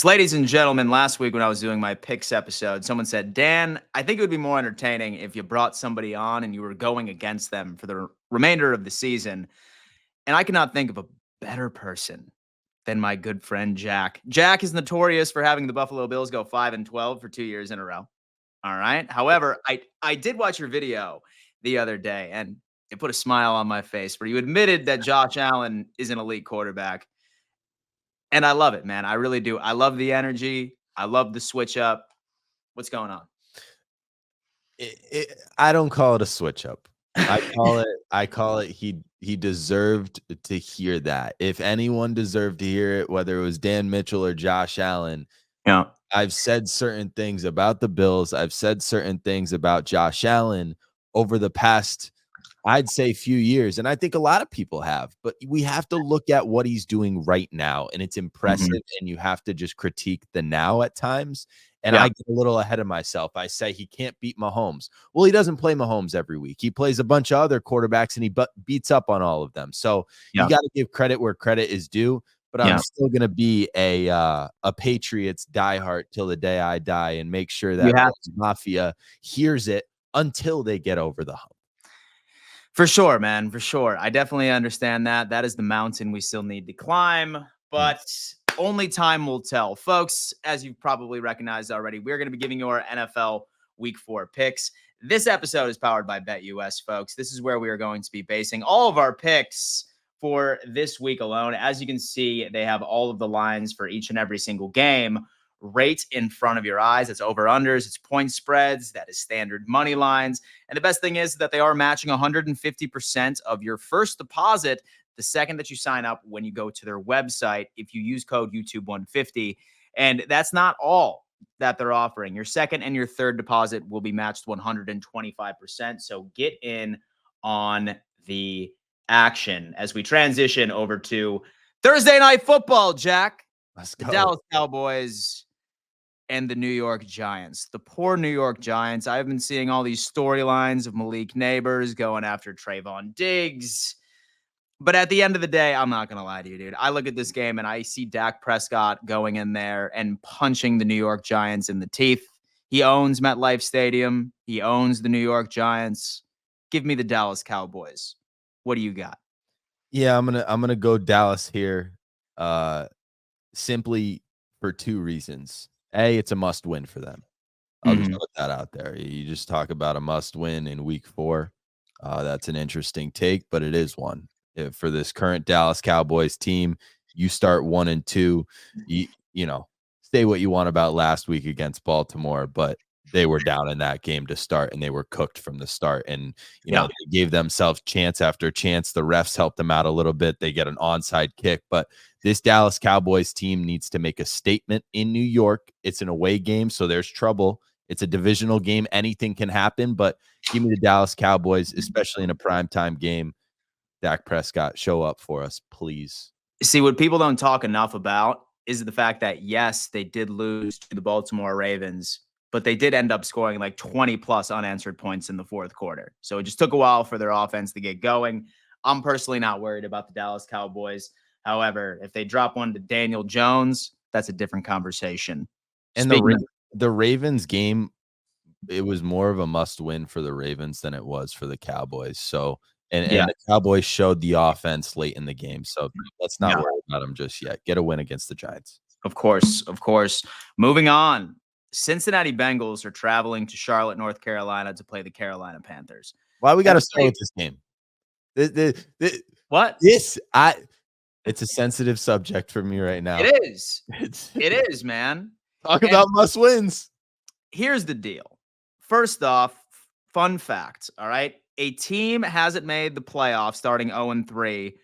Ladies and gentlemen, last week when I was doing my picks episode, someone said, Dan, I think it would be more entertaining if you brought somebody on and you were going against them for the remainder of the season. And I cannot think of a better person than my good friend Jack. Jack is notorious for having the Buffalo Bills go 5-12 for 2 years in a row. All right. However, I did watch your video the other day and it put a smile on my face where you admitted that Josh Allen is an elite quarterback. And I love it, man. I really do. I love the energy. I love the switch up. What's going on? I don't call it a switch up. I call it he deserved to hear that. If anyone deserved to hear it, whether it was Dan Mitchell or Josh Allen, Yeah. I've said certain things about the Bills. I've said certain things about Josh Allen over the past, I'd say, few years. And I think a lot of people have, but we have to look at what he's doing right now. And it's Mhm. impressive. And you have to just critique the now at times. And Yeah. I get a little ahead of myself. I say he can't beat Mahomes. Well, he doesn't play Mahomes every week. He plays a bunch of other quarterbacks and he beats up on all of them. So you Yeah. got to give credit where credit is due. But I'm Yeah. still gonna be a Patriots diehard till the day I die and make sure You that have Bills Mafia hears it until they get over the hump. For sure, man. For sure. I definitely understand that. That is the mountain we still need to climb, Mm. but only time will tell. Folks, as you've probably recognized already, we're going to be giving you our NFL Week 4 picks. This episode is powered by BetUS, folks. This is where we are going to be basing all of our picks for this week alone. As you can see, they have all of the lines for each and every single game right in front of your eyes. It's over-unders, it's point spreads, that is standard money lines. And the best thing is that they are matching 150% of your first deposit the second that you sign up when you go to their website if you use code YouTube150. And that's not all that they're offering. Your second and your third deposit will be matched 125%. So get in on the action as we transition over to Thursday Night Football, Jack. Let's The go. Dallas Cowboys and the New York Giants. The poor New York Giants. I've been seeing all these storylines of Malik Neighbors going after Trayvon Diggs. But at the end of the day, I'm not going to lie to you, dude. I look at this game and I see Dak Prescott going in there and punching the New York Giants in the teeth. He owns MetLife Stadium. He owns the New York Giants. Give me the Dallas Cowboys. What do you got? Yeah, I'm gonna go Dallas here, uh, simply for two reasons. A, it's a must win for them. I'll just Mhm. put that out there. You just talk about a must win in week 4. That's an interesting take, but it is one. For this current Dallas Cowboys team, you start 1-2. You know, say what you want about last week against Baltimore, but they were down in that game to start and they were cooked from the start. And, Yeah. they gave themselves chance after chance. The refs helped them out a little bit. They get an onside kick, but this Dallas Cowboys team needs to make a statement in New York. It's an away game, so there's trouble. It's a divisional game. Anything can happen, but give me the Dallas Cowboys, especially in a primetime game. Dak Prescott, show up for us, please. See, what people don't talk enough about is the fact that, yes, they did lose to the Baltimore Ravens, but they did end up scoring like 20 plus unanswered points in the fourth quarter. So it just took a while for their offense to get going. I'm personally not worried about the Dallas Cowboys. However, if they drop one to Daniel Jones, that's a different conversation. And Speaking of, the Ravens game, it was more of a must win for the Ravens than it was for the Cowboys. So, yeah, and the Cowboys showed the offense late in the game. So let's not yeah, worry about them just yet. Get a win against the Giants. of course, of course. Moving on, Cincinnati Bengals are traveling to Charlotte, North Carolina to play the Carolina Panthers. Why we got And to I'll tell start you with this game? The, what? this I It's a sensitive subject for me right now. It is. It's It is, man. talk And about must wins. here's the deal. First off, fun fact, all right? A team hasn't made the playoffs starting 0-3.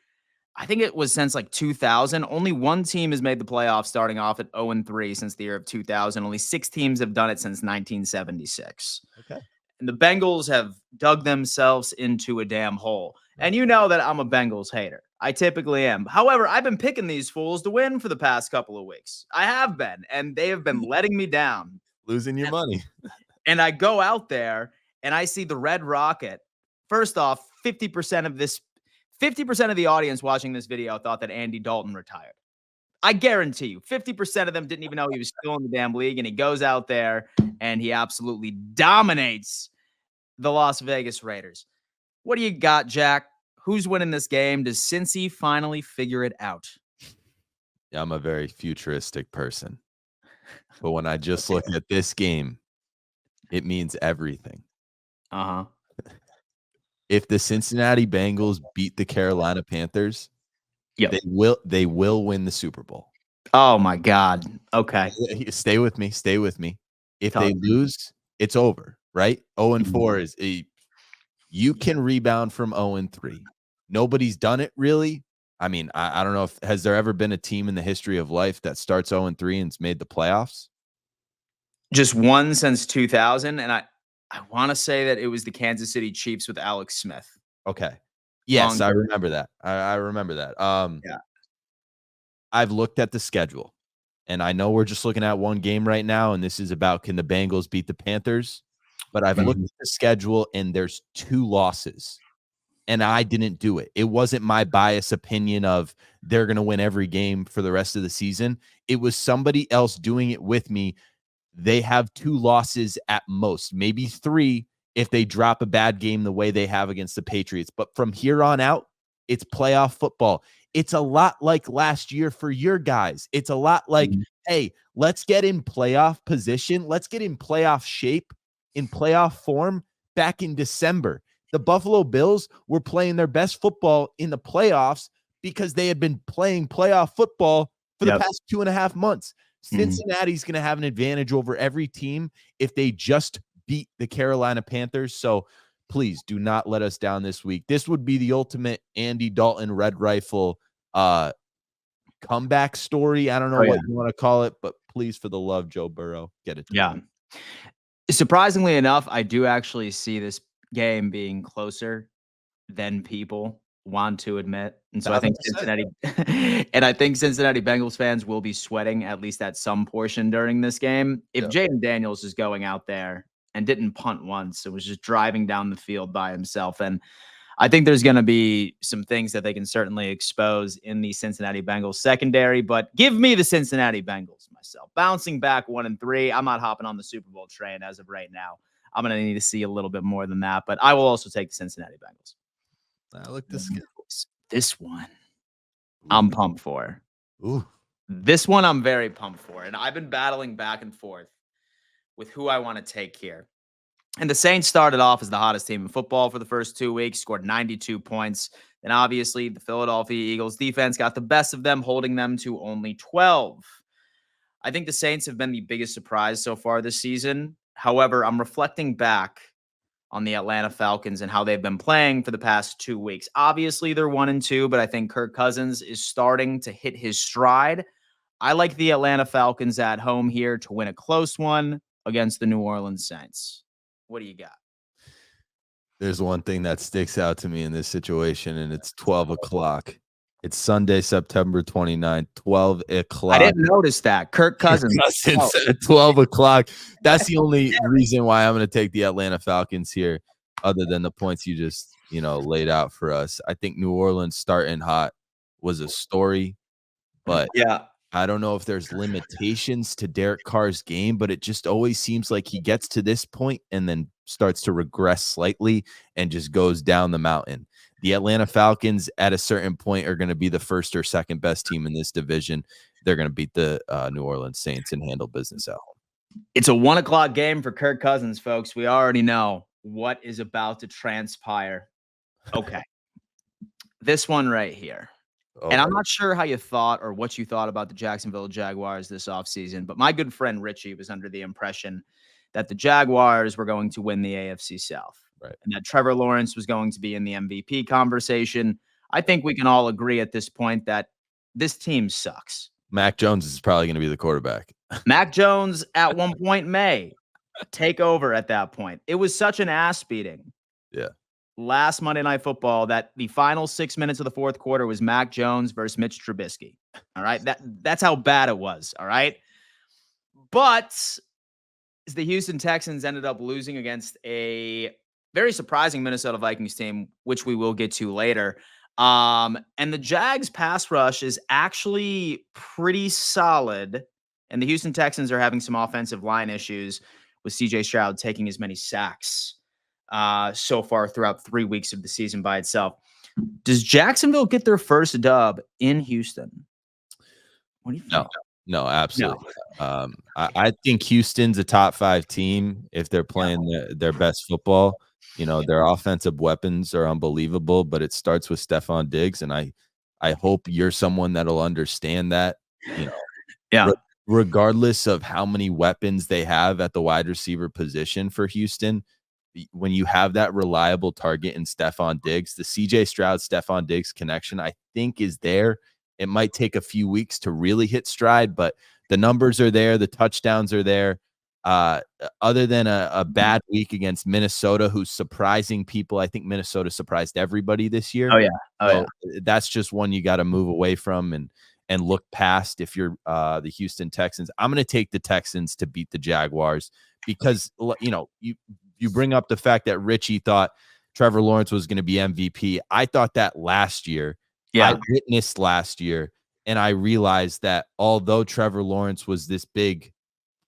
I think it was since like 2000. Only one team has made the playoffs starting off at 0-3 since the year of 2000. Only 6 teams have done it since 1976. Okay. And the Bengals have dug themselves into a damn hole. And you know that I'm a Bengals hater. I typically am. However, I've been picking these fools to win for the past couple of weeks. I have been, and they have been letting me down. Losing your And, money. and I go out there and I see the Red Rocket. First off, 50% of the audience watching this video thought that Andy Dalton retired. I guarantee you, 50% of them didn't even know he was still in the damn league, and he goes out there and he absolutely dominates the Las Vegas Raiders. What do you got, Jack? Who's winning this game? Does Cincy finally figure it out? Yeah, I'm a very futuristic person. But when I just look at this game, it means everything. Uh-huh. If the Cincinnati Bengals beat the Carolina Panthers, Yep. they will win the Super Bowl. Oh my God. Okay. Stay with me. Stay with me. If Talk they to me. lose, it's over, right? 0-4 Mhm. is you can rebound from 0-3. Nobody's done it really. I mean, I don't know if has there ever been a team in the history of life that starts 0-3 and's made the playoffs? Just one since 2000, and I want to say that it was the Kansas City Chiefs with Alex Smith. Okay. Long Yes, I time. remember that. I remember that. Yeah. I've looked at the schedule, and I know we're just looking at one game right now, and this is about can the Bengals beat the Panthers? But I've looked Mhm. at the schedule, and there's 2 losses, and I didn't do it. It wasn't my biased opinion of they're gonna win every game for the rest of the season. It was somebody else doing it with me. They have 2 losses at most, maybe 3 if they drop a bad game the way they have against the Patriots. But from here on out, it's playoff football. It's a lot like last year for your guys. It's a lot like, Mhm. hey, let's get in playoff position. Let's get in playoff shape, in playoff form back in December. The Buffalo Bills were playing their best football in the playoffs because they had been playing playoff football for the Yep. past 2.5 months. Mhm. Cincinnati's going to have an advantage over every team if they just beat the Carolina Panthers. So please do not let us down this week. This would be the ultimate Andy Dalton Red Rifle comeback story. I don't know Oh yeah. what you want to call it, but please, for the love, Joe Burrow, get it Yeah. together. Surprisingly enough, I do actually see this game being closer than people want to admit. And so I think 1,000%. Cincinnati and I think Cincinnati Bengals fans will be sweating at least at some portion during this game. If Yeah. Jaden Daniels is going out there and didn't punt once, it was just driving down the field by himself. And I think there's going to be some things that they can certainly expose in the Cincinnati Bengals secondary, but give me the Cincinnati Bengals myself. Bouncing back 1-3. I'm not hopping on the Super Bowl train as of right now. I'm going to need to see a little bit more than that, but I will also take the Cincinnati Bengals. I like this schedule. This one Ooh. I'm pumped for. Ooh. This one I'm very pumped for. And I've been battling back and forth with who I want to take here. And the Saints started off as the hottest team in football for the first 2 weeks, scored 92 points. Then obviously the Philadelphia Eagles defense got the best of them, holding them to only 12. I think the Saints have been the biggest surprise so far this season. However, I'm reflecting back on the Atlanta Falcons and how they've been playing for the past 2 weeks. Obviously, they're 1-2, but I think Kirk Cousins is starting to hit his stride. I like the Atlanta Falcons at home here to win a close one against the New Orleans Saints. What do you got? There's one thing that sticks out to me in this situation, and it's 12 o'clock. It's Sunday, September 29th, 12 I o'clock. didn't notice that. Kirk Cousins. Cousins at 12 o'clock. That's the only reason why I'm going to take the Atlanta Falcons here, other than the points you just, laid out for us. I think New Orleans starting hot was a story, but Yeah. I don't know if there's limitations to Derek Carr's game, but it just always seems like he gets to this point and then starts to regress slightly and just goes down the mountain. The Atlanta Falcons at a certain point are going to be the first or second best team in this division. They're going to beat the New Orleans Saints and handle business at home. It's a 1 o'clock game for Kirk Cousins, folks. We already know what is about to transpire. Okay. This one right here. And I'm not sure how you thought or what you thought about the Jacksonville Jaguars this offseason, but my good friend Richie was under the impression that the Jaguars were going to win the AFC South, Right. and that Trevor Lawrence was going to be in the MVP conversation. I think we can all agree at this point that this team sucks. Mac Jones is probably going to be the quarterback. Mac Jones at one point may take over at that point. It was such an ass beating. Yeah. Last Monday Night Football that the final 6 minutes of the fourth quarter was Mac Jones versus Mitch Trubisky. All right. That's how bad it was. All right. But the Houston Texans ended up losing against a very surprising Minnesota Vikings team, which we will get to later. And the Jags pass rush is actually pretty solid. And the Houston Texans are having some offensive line issues with CJ Stroud taking as many sacks so far throughout 3 weeks of the season by itself. Does Jacksonville get their first dub in Houston? What do you think? No, absolutely. I think Houston's a top 5 team if they're playing their best football. You know, their offensive weapons are unbelievable, but it starts with Stephon Diggs, and I hope you're someone that'll understand that, you know, Yeah. regardless of how many weapons they have at the wide receiver position for Houston, when you have that reliable target in Stephon Diggs, the CJ Stroud Stephon Diggs connection, I think is there. It might take a few weeks to really hit stride, but the numbers are there. The touchdowns are there. Other than a bad week against Minnesota, who's surprising people, I think Minnesota surprised everybody this year. Oh, yeah. So that's just one you got to move away from and look past if you're the Houston Texans. I'm going to take the Texans to beat the Jaguars because, you know, you bring up the fact that Richie thought Trevor Lawrence was going to be MVP. I thought that last year. Yeah. I witnessed last year, and I realized that although Trevor Lawrence was this big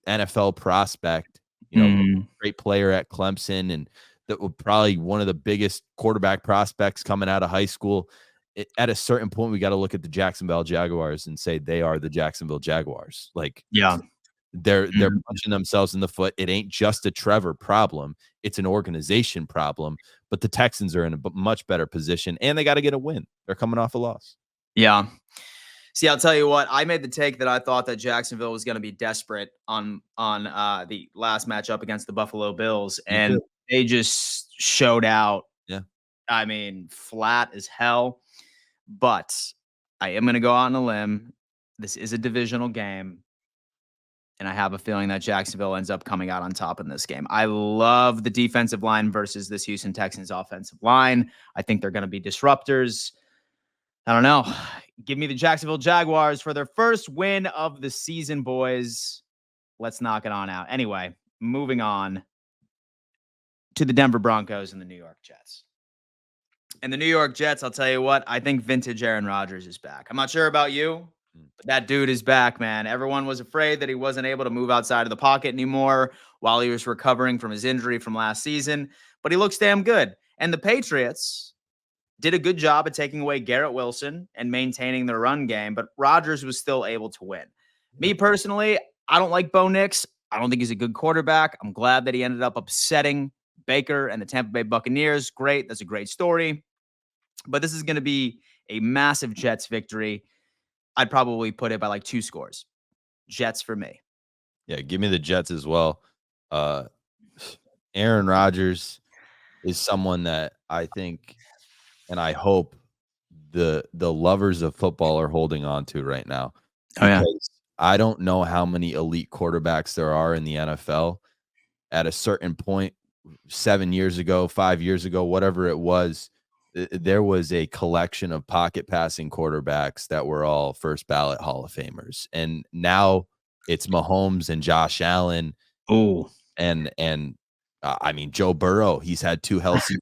NFL prospect, you know, great player at Clemson, and that was probably one of the biggest quarterback prospects coming out of high school. At a certain point, we got to look at the Jacksonville Jaguars and say they are the Jacksonville Jaguars. Like, Yeah. they're punching themselves in the foot. It ain't just a Trevor problem; it's an organization problem. But the Texans are in a much better position, and they got to get a win. They're coming off a loss. Yeah. See, I'll tell you what. I made the take that I thought that Jacksonville was going to be desperate on the last matchup against the Buffalo Bills, and they just showed out. Yeah. I mean, flat as hell. But I am going to go out on a limb. This is a divisional game. And I have a feeling that Jacksonville ends up coming out on top in this game. I love the defensive line versus this Houston Texans offensive line. I think they're going to be disruptors. I don't know. Give me the Jacksonville Jaguars for their first win of the season, boys. Let's knock it on out. Anyway, moving on to the Denver Broncos and the New York Jets. And the New York Jets, I'll tell you what, I think vintage Aaron Rodgers is back. I'm not sure about you, but that dude is back, man. Everyone was afraid that he wasn't able to move outside of the pocket anymore while he was recovering from his injury from last season, but he looks damn good. And the Patriots did a good job at taking away Garrett Wilson and maintaining their run game, but Rodgers was still able to win. Me personally, I don't like Bo Nix. I don't think he's a good quarterback. I'm glad that he ended up upsetting Baker and the Tampa Bay Buccaneers. Great. That's a great story. But this is going to be a massive Jets victory. I'd probably put it by like 2 scores. Jets for me. Yeah, give me the Jets as well. Aaron Rodgers is someone that I think and I hope the lovers of football are holding on to right now. Because I don't know how many elite quarterbacks there are in the NFL. At a certain point, 7 years ago, 5 years ago, whatever it was, there was a collection of pocket passing quarterbacks that were all first ballot Hall of Famers. And now it's Mahomes and Josh Allen. Oh, and I mean, Joe Burrow, he's had two healthy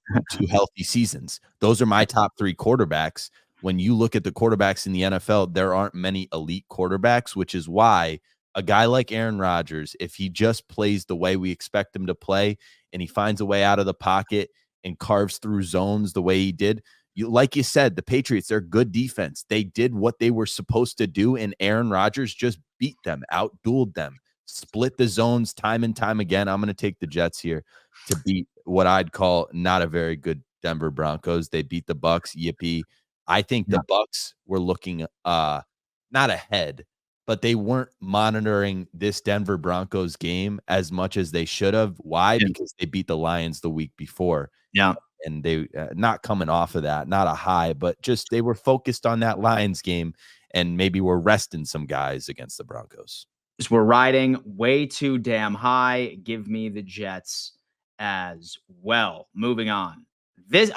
seasons. Those are my top 3 quarterbacks. When you look at the quarterbacks in the NFL, there aren't many elite quarterbacks, which is why a guy like Aaron Rodgers, if he just plays the way we expect him to play and he finds a way out of the pocket and carves through zones the way he did, like you said, the Patriots, they're good defense. They did what they were supposed to do, and Aaron Rodgers just beat them, outdueled them, split the zones time and time again. I'm going to take the Jets here to beat what I'd call not a very good Denver Broncos. They beat the Bucs. Yippee. I think the Bucs were looking not ahead, but they weren't monitoring this Denver Broncos game as much as they should have. Why? Because they beat the Lions the week before. Yeah. And they not coming off of that, not a high, but just they were focused on that Lions game and maybe we're resting some guys against the Broncos. We're riding way too damn high. Give me the Jets as well. Moving on. This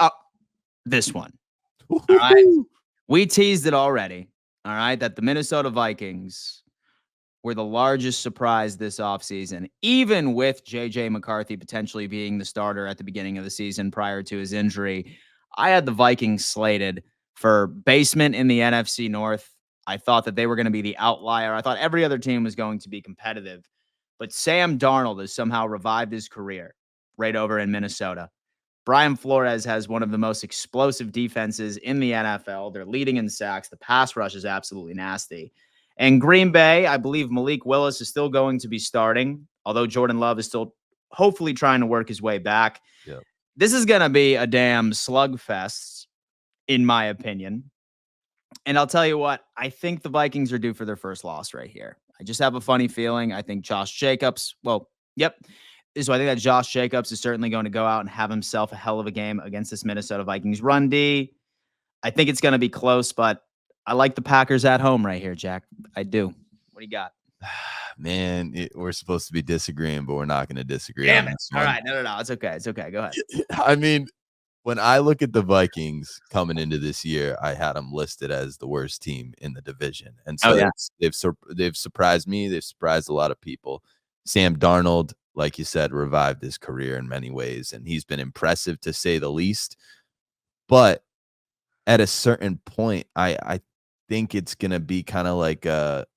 one. All right. We teased it already. All right. That the Minnesota Vikings were the largest surprise this offseason, even with JJ McCarthy potentially being the starter at the beginning of the season prior to his injury. I had the Vikings slated For basement in the NFC North, I thought that they were going to be the outlier. I thought every other team was going to be competitive. But Sam Darnold has somehow revived his career right over in Minnesota. Brian Flores has one of the most explosive defenses in the NFL. They're leading in sacks. The pass rush is absolutely nasty. And Green Bay, I believe Malik Willis is still going to be starting, although Jordan Love is still hopefully trying to work his way back. Yep. This is going to be a damn slugfest, in my opinion. And I'll tell you what, I think the Vikings are due for their first loss right here. I just have a funny feeling. I think Josh Jacobs, yep. So I think that Josh Jacobs is certainly going to go out and have himself a hell of a game against this Minnesota Vikings run D. I think it's going to be close, but I like the Packers at home right here, Jack. I do. What do you got? Man, we're supposed to be disagreeing, but we're not going to disagree. Damn it. All right. No. It's okay. It's okay. Go ahead. I mean, when I look at the Vikings coming into this year, I had them listed as the worst team in the division. And so they've surprised me. They've surprised a lot of people. Sam Darnold, like you said, revived his career in many ways, and he's been impressive to say the least. But at a certain point, I think it's going to be kind of like a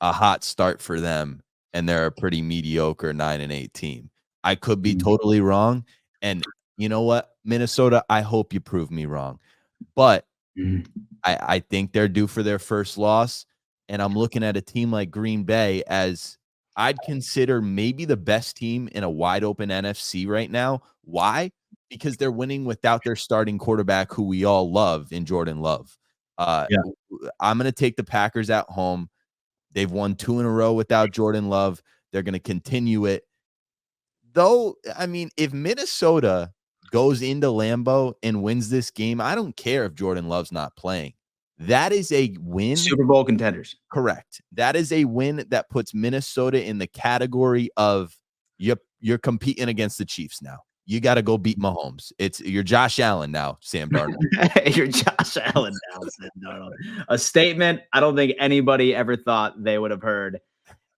hot start for them, and they're a pretty mediocre 9-8 team. I could be totally wrong. And you know what, Minnesota, I hope you prove me wrong. But I think they're due for their first loss. And I'm looking at a team like Green Bay as I'd consider maybe the best team in a wide open NFC right now. Why? Because they're winning without their starting quarterback, who we all love, in Jordan Love. I'm going to take the Packers at home. They've won 2 in a row without Jordan Love. They're going to continue it. Though, I mean, if Minnesota goes into Lambeau and wins this game, I don't care if Jordan Love's not playing. That is a win. Super Bowl contenders. Correct. That is a win that puts Minnesota in the category of you're competing against the Chiefs now. You got to go beat Mahomes. You're Josh Allen now, Sam Darnold. You're Josh Allen now, Sam Darnold. A statement I don't think anybody ever thought they would have heard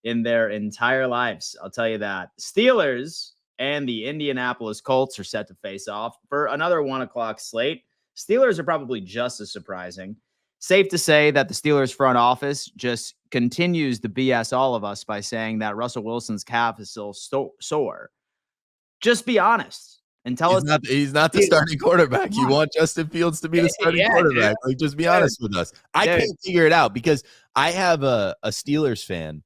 in their entire lives. I'll tell you that. Steelers and the Indianapolis Colts are set to face off for another 1 o'clock slate. Steelers are probably just as surprising. Safe to say that the Steelers front office just continues to BS all of us by saying that Russell Wilson's calf is still sore. Just be honest and tell us. He's not the starting quarterback. You want Justin Fields to be the starting quarterback. Dude. Like, just be honest with us. I can't figure it out because I have a Steelers fan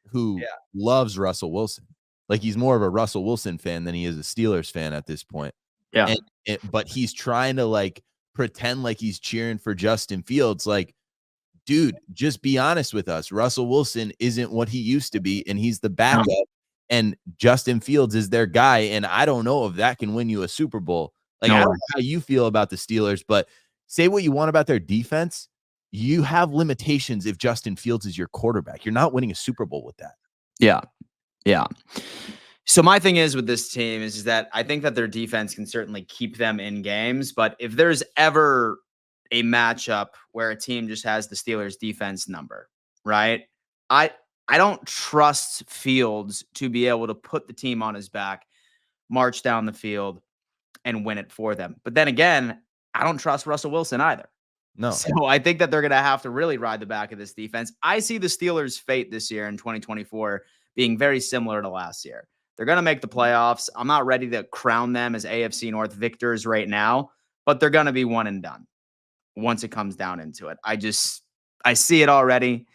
who loves Russell Wilson. Like, he's more of a Russell Wilson fan than he is a Steelers fan at this point. Yeah. But he's trying to like pretend like he's cheering for Justin Fields. Like, dude, just be honest with us. Russell Wilson isn't what he used to be, and he's the backup. And Justin Fields is their guy, and I don't know if that can win you a Super Bowl. Like, I don't know how you feel about the Steelers, but say what you want about their defense. You have limitations if Justin Fields is your quarterback. You're not winning a Super Bowl with that. Yeah. So my thing is with this team is that I think that their defense can certainly keep them in games, but if there's ever a matchup where a team just has the Steelers defense number, right? I don't trust Fields to be able to put the team on his back, march down the field, and win it for them. But then again, I don't trust Russell Wilson either. No. So I think that they're going to have to really ride the back of this defense. I see the Steelers' fate this year in 2024 being very similar to last year. They're going to make the playoffs. I'm not ready to crown them as AFC North victors right now, but they're going to be one and done once it comes down into it. I see it already.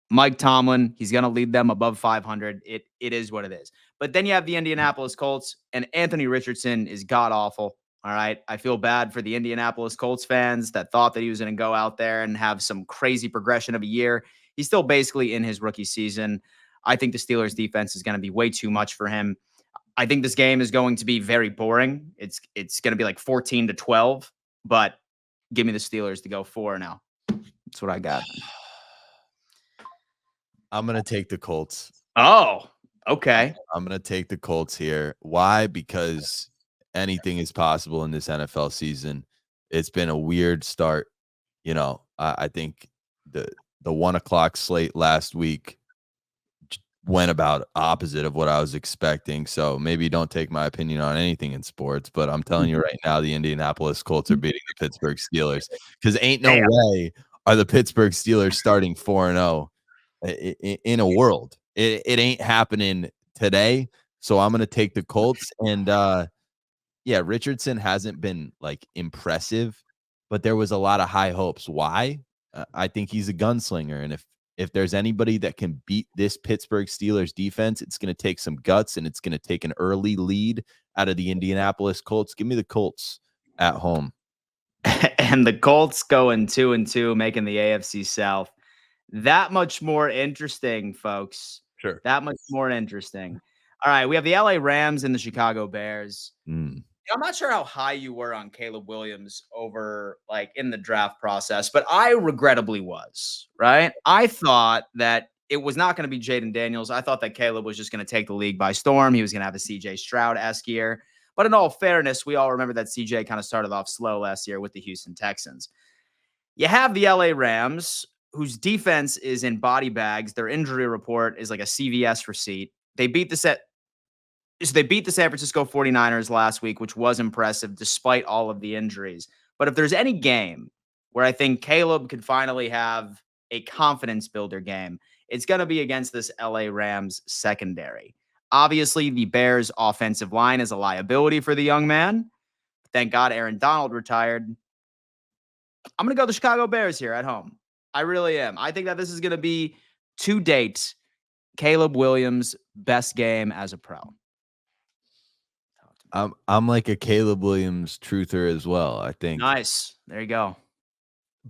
Mike Tomlin, he's going to lead them above 500. It is what it is. But then you have the Indianapolis Colts, and Anthony Richardson is god-awful. All right. I feel bad for the Indianapolis Colts fans that thought that he was going to go out there and have some crazy progression of a year. He's still basically in his rookie season. I think the Steelers defense is going to be way too much for him. I think this game is going to be very boring. It's going to be like 14-12, but give me the Steelers to go 4 now. That's what I got. I'm going to take the Colts. Oh, okay. I'm going to take the Colts here. Why? Because anything is possible in this NFL season. It's been a weird start. You know, I think the 1 o'clock slate last week went about opposite of what I was expecting. So maybe don't take my opinion on anything in sports, but I'm telling you right now, the Indianapolis Colts are beating the Pittsburgh Steelers because ain't no Damn. way are the Pittsburgh Steelers starting 4-0 in a world. It ain't happening today. So I'm going to take the Colts. And yeah, Richardson hasn't been like impressive, but there was a lot of high hopes. Why? I think he's a gunslinger, and if there's anybody that can beat this Pittsburgh Steelers defense, it's going to take some guts, and it's going to take an early lead out of the Indianapolis Colts. Give me the Colts at home. And the Colts going 2-2, making the AFC South that much more interesting, folks. Sure. That much more interesting. All right, we have the LA Rams and the Chicago Bears. I'm not sure how high you were on Caleb Williams over like in the draft process, but I regrettably was, right? I thought that it was not going to be Jaden Daniels. I thought that Caleb was just going to take the league by storm. He was going to have a CJ Stroud-esque year. But in all fairness, we all remember that CJ kind of started off slow last year with the Houston Texans. You have the LA Rams, whose defense is in body bags. Their injury report is like a CVS receipt. They beat the San Francisco 49ers last week, which was impressive despite all of the injuries. But if there's any game where I think Caleb could finally have a confidence builder game, it's going to be against this LA Rams secondary. Obviously, the Bears' offensive line is a liability for the young man. Thank God Aaron Donald retired. I'm going to go the Chicago Bears here at home. I really am. I think that this is going to be, to date, Caleb Williams' best game as a pro. I'm like a Caleb Williams truther as well, I think. Nice. There you go.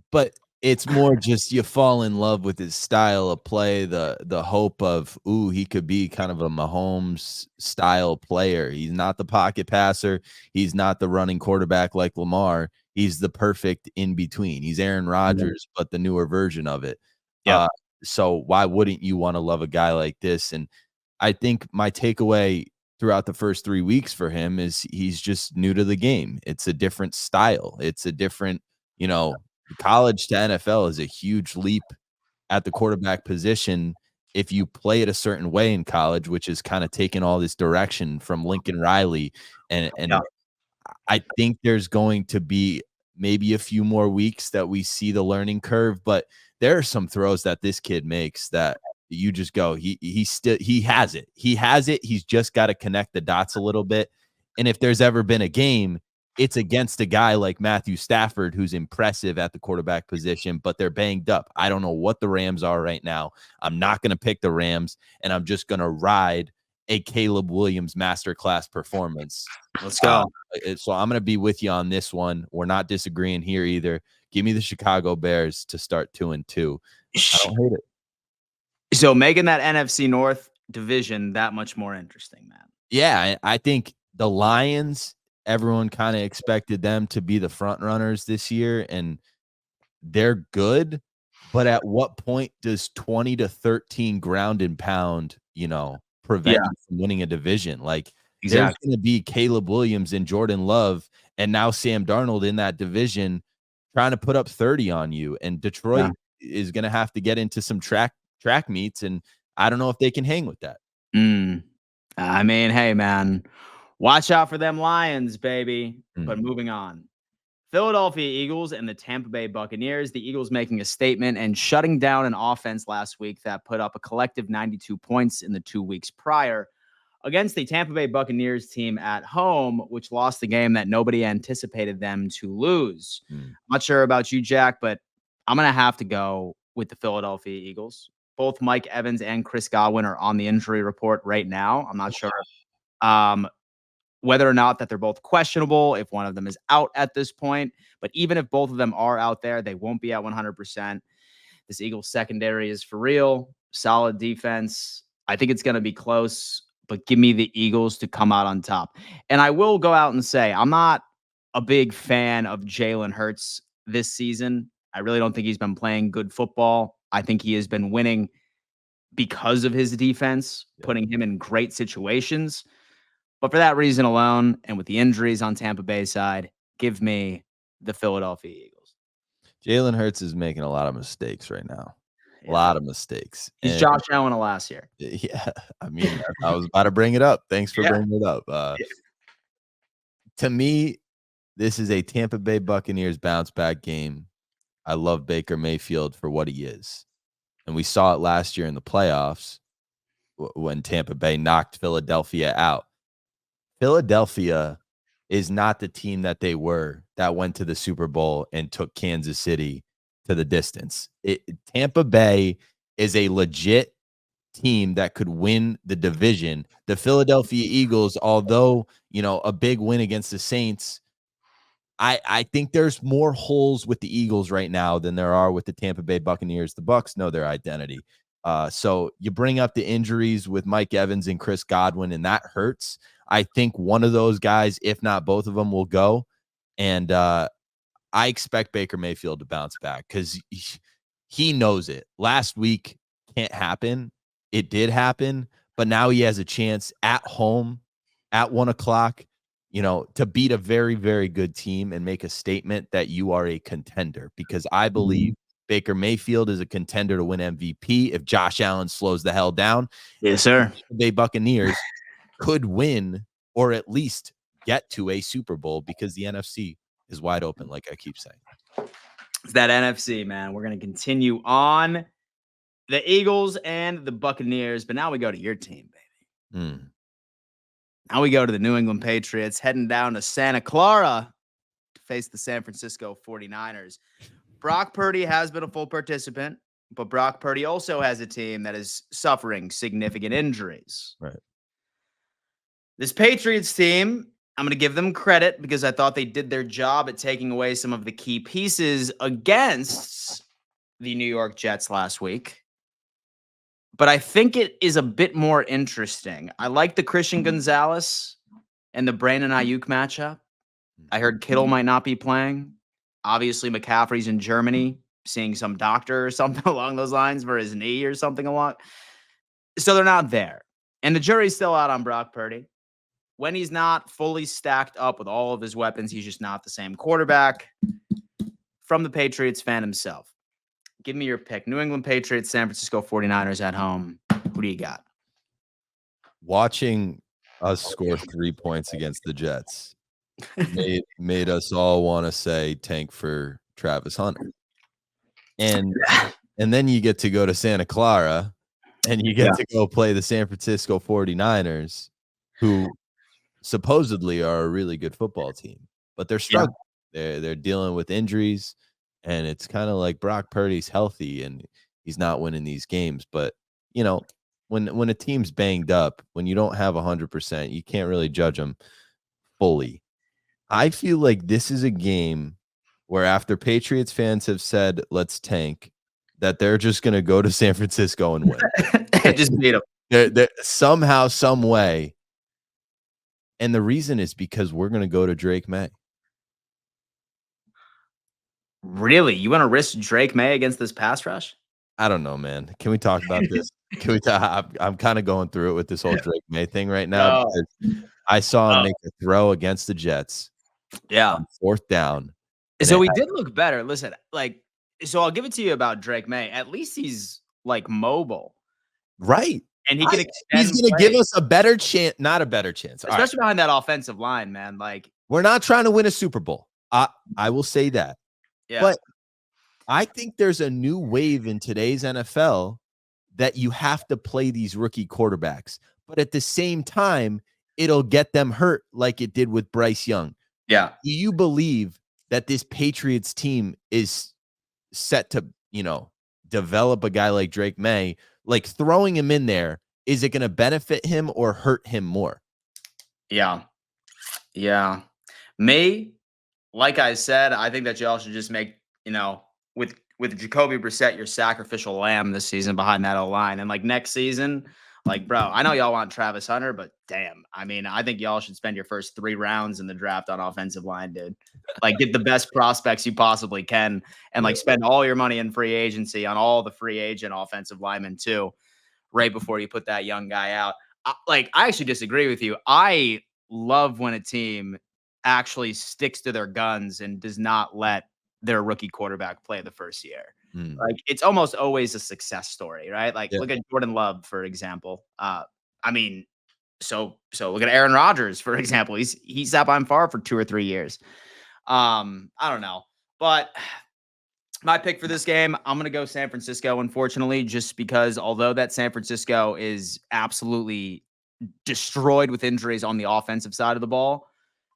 But it's more just you fall in love with his style of play, the hope of, ooh, he could be kind of a Mahomes style player. He's not the pocket passer. He's not the running quarterback like Lamar. He's the perfect in between. He's Aaron Rodgers, but the newer version of it. Yep. So why wouldn't you want to love a guy like this? And I think my takeaway throughout the first 3 weeks for him is he's just new to the game. It's a different style. It's a different, college to NFL is a huge leap at the quarterback position if you play it a certain way in college, which is kind of taking all this direction from Lincoln Riley. And I think there's going to be maybe a few more weeks that we see the learning curve, but there are some throws that this kid makes that you just go, he has it. He has it. He's just got to connect the dots a little bit. And if there's ever been a game, it's against a guy like Matthew Stafford, who's impressive at the quarterback position, but they're banged up. I don't know what the Rams are right now. I'm not going to pick the Rams, and I'm just going to ride a Caleb Williams masterclass performance. Let's go. So I'm going to be with you on this one. We're not disagreeing here either. Give me the Chicago Bears to start 2-2. I don't hate it. So making that NFC North division that much more interesting, man. Yeah, I think the Lions, everyone kind of expected them to be the front runners this year, and they're good. But at what point does 20-13 ground and pound, prevent you from winning a division? Like, there's going to be Caleb Williams and Jordan Love, and now Sam Darnold in that division trying to put up 30 on you. And Detroit is going to have to get into some track meets, and I don't know if they can hang with that. I mean, hey, man, watch out for them Lions, baby. But moving on. Philadelphia Eagles and the Tampa Bay Buccaneers. The Eagles making a statement and shutting down an offense last week that put up a collective 92 points in the 2 weeks prior against the Tampa Bay Buccaneers team at home, which lost the game that nobody anticipated them to lose. I'm not sure about you, Jack, but I'm going to have to go with the Philadelphia Eagles. Both Mike Evans and Chris Godwin are on the injury report right now. I'm not sure whether or not that they're both questionable, if one of them is out at this point. But even if both of them are out there, they won't be at 100%. This Eagles secondary is for real. Solid defense. I think it's going to be close, but give me the Eagles to come out on top. And I will go out and say, I'm not a big fan of Jalen Hurts this season. I really don't think he's been playing good football. I think he has been winning because of his defense, putting him in great situations. But for that reason alone, and with the injuries on Tampa Bay side, give me the Philadelphia Eagles. Jalen Hurts is making a lot of mistakes right now. A lot of mistakes. He's Josh Allen of last year. Yeah, I mean, I was about to bring it up. Thanks for bringing it up. To me, this is a Tampa Bay Buccaneers bounce back game. I love Baker Mayfield for what he is. And we saw it last year in the playoffs when Tampa Bay knocked Philadelphia out. Philadelphia is not the team that they were that went to the Super Bowl and took Kansas City to the distance. Tampa Bay is a legit team that could win the division. The Philadelphia Eagles, although, a big win against the Saints, I think there's more holes with the Eagles right now than there are with the Tampa Bay Buccaneers. The Bucs know their identity. So you bring up the injuries with Mike Evans and Chris Godwin, and that hurts. I think one of those guys, if not both of them, will go. And I expect Baker Mayfield to bounce back because he knows it. Last week can't happen. It did happen, but now he has a chance at home at 1:00, to beat a very, very good team and make a statement that you are a contender, because I believe Baker Mayfield is a contender to win MVP. If Josh Allen slows the hell down, yes, sir, the Buccaneers could win or at least get to a Super Bowl because the NFC is wide open, like I keep saying. It's that NFC, man. We're going to continue on the Eagles and the Buccaneers, but now we go to your team, baby. Now we go to the New England Patriots, heading down to Santa Clara to face the San Francisco 49ers. Brock Purdy has been a full participant, but Brock Purdy also has a team that is suffering significant injuries. Right. This Patriots team, I'm going to give them credit because I thought they did their job at taking away some of the key pieces against the New York Jets last week. But I think it is a bit more interesting. I like the Christian Gonzalez and the Brandon Ayuk matchup. I heard Kittle might not be playing. Obviously, McCaffrey's in Germany, seeing some doctor or something along those lines for his knee or something along. So they're not there. And the jury's still out on Brock Purdy. When he's not fully stacked up with all of his weapons, he's just not the same quarterback. From the Patriots fan himself, give me your pick. New England Patriots, San Francisco 49ers at home. Who do you got? Watching us score 3 points against the Jets made us all want to say tank for Travis Hunter. And then you get to go to Santa Clara and you get to go play the San Francisco 49ers, who supposedly are a really good football team, but they're struggling. They're dealing with injuries, and it's kind of like Brock Purdy's healthy and he's not winning these games. But when a team's banged up, when you don't have 100%, you can't really judge them fully. I feel like this is a game where, after Patriots fans have said let's tank, that they're just going to go to San Francisco and win. Just beat them. They're somehow, some way. And the reason is because we're going to go to Drake May. Really? You want to risk Drake May against this pass rush? I don't know, man. Can we talk about this? Can we talk? I'm kind of going through it with this whole Drake May thing right now. Because I saw him make a throw against the Jets. Yeah. On 4th down. So he did look better. Listen, so I'll give it to you about Drake May. At least he's mobile. Right. And he can extend. He's going to give us a better chance, not a better chance. Especially behind that offensive line, man. We're not trying to win a Super Bowl. I will say that. Yeah. But I think there's a new wave in today's NFL that you have to play these rookie quarterbacks. But at the same time, it'll get them hurt like it did with Bryce Young. Yeah. Do you believe that this Patriots team is set to, develop a guy like Drake May? Like, throwing him in there, is it going to benefit him or hurt him more? Yeah. Yeah. Me, like I said, I think that y'all should just make, with Jacoby Brissett, your sacrificial lamb this season behind that O-line. And next season, bro, I know y'all want Travis Hunter, but damn, I mean, I think y'all should spend your first 3 rounds in the draft on offensive line, dude. Get the best prospects you possibly can and spend all your money in free agency on all the free agent offensive linemen too, right before you put that young guy out. I actually disagree with you. I love when a team actually sticks to their guns and does not let their rookie quarterback play the first year. Like it's almost always a success story, right? Like Yeah. look at Jordan Love, for example. I mean, so look at Aaron Rodgers, for example. He sat behind Favre for 2 or 3 years. I don't know. But my pick for this game, I'm going to go San Francisco, unfortunately, just because although that San Francisco is absolutely destroyed with injuries on the offensive side of the ball,